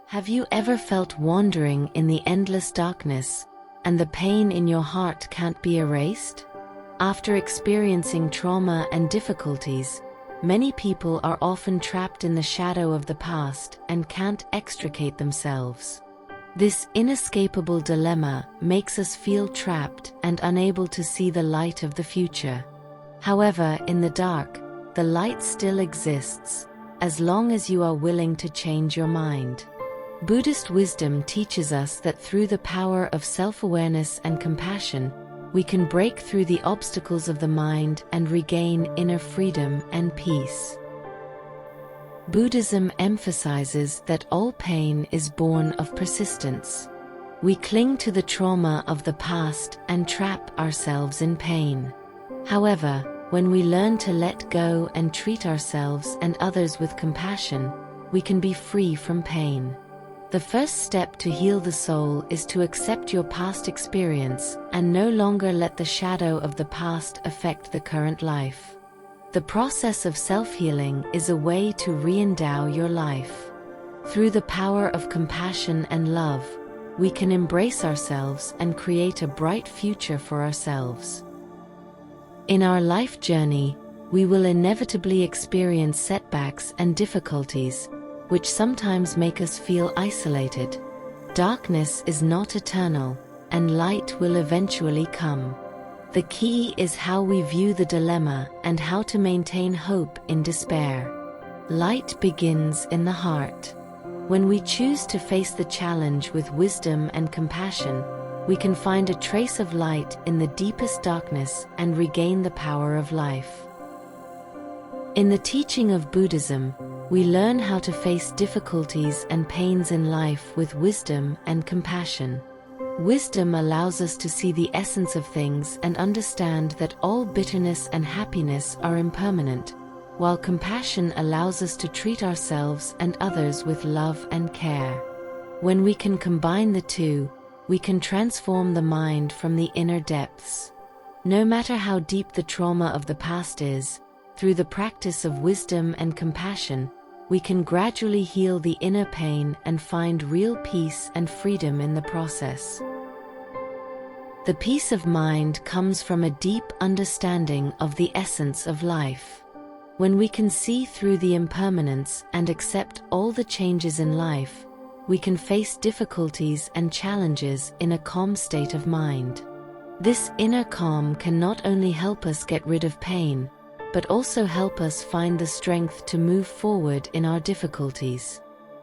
Have you ever felt wandering in the endless darkness, and the pain in your heart can't be erased? After experiencing trauma and difficulties, many people are often trapped in the shadow of the past and can't extricate themselves. This inescapable dilemma makes us feel trapped and unable to see the light of the future. However, in the dark, the light still exists, as long as you are willing to change your mind. Buddhist wisdom teaches us that through the power of self-awareness and compassion, we can break through the obstacles of the mind and regain inner freedom and peace. Buddhism emphasizes that all pain is born of persistence. We cling to the trauma of the past and trap ourselves in pain. However, when we learn to let go and treat ourselves and others with compassion, we can be free from pain. The first step to heal the soul is to accept your past experience and no longer let the shadow of the past affect the current life. The process of self-healing is a way to re-endow your life. Through the power of compassion and love, we can embrace ourselves and create a bright future for ourselves. In our life journey, we will inevitably experience setbacks and difficulties, which sometimes make us feel isolated. Darkness is not eternal, and light will eventually come. The key is how we view the dilemma and how to maintain hope in despair. Light begins in the heart. When we choose to face the challenge with wisdom and compassion, we can find a trace of light in the deepest darkness and regain the power of life. In the teaching of Buddhism, we learn how to face difficulties and pains in life with wisdom and compassion. Wisdom allows us to see the essence of things and understand that all bitterness and happiness are impermanent, while compassion allows us to treat ourselves and others with love and care. When we can combine the two, we can transform the mind from the inner depths. No matter how deep the trauma of the past is, through the practice of wisdom and compassion, we can gradually heal the inner pain and find real peace and freedom in the process. The peace of mind comes from a deep understanding of the essence of life. When we can see through the impermanence and accept all the changes in life, we can face difficulties and challenges in a calm state of mind. This inner calm can not only help us get rid of pain, but also help us find the strength to move forward in our difficulties.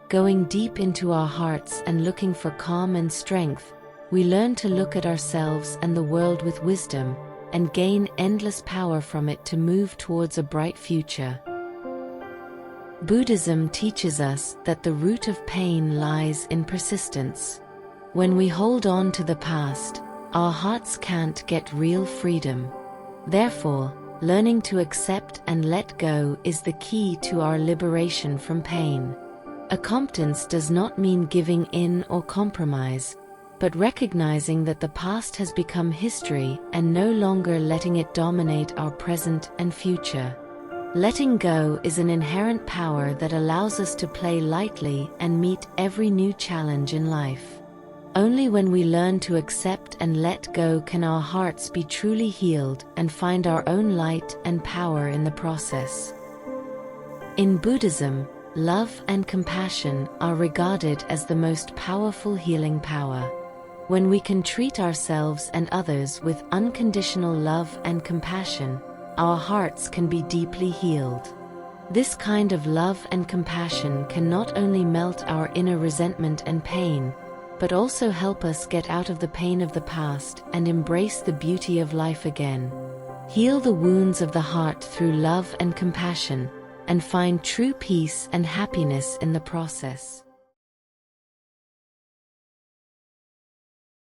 Going deep into our hearts and looking for calm and strength, we learn to look at ourselves and the world with wisdom, and gain endless power from it to move towards a bright future. Buddhism teaches us that the root of pain lies in persistence. When we hold on to the past, our hearts can't get real freedom. Therefore, learning to accept and let go is the key to our liberation from pain. Acceptance does not mean giving in or compromise, but recognizing that the past has become history and no longer letting it dominate our present and future. Letting go is an inherent power that allows us to play lightly and meet every new challenge in life. Only when we learn to accept and let go can our hearts be truly healed and find our own light and power in the process. In Buddhism, love and compassion are regarded as the most powerful healing power. When we can treat ourselves and others with unconditional love and compassion, our hearts can be deeply healed. This kind of love and compassion can not only melt our inner resentment and pain, but also help us get out of the pain of the past and embrace the beauty of life again. Heal the wounds of the heart through love and compassion, and find true peace and happiness in the process.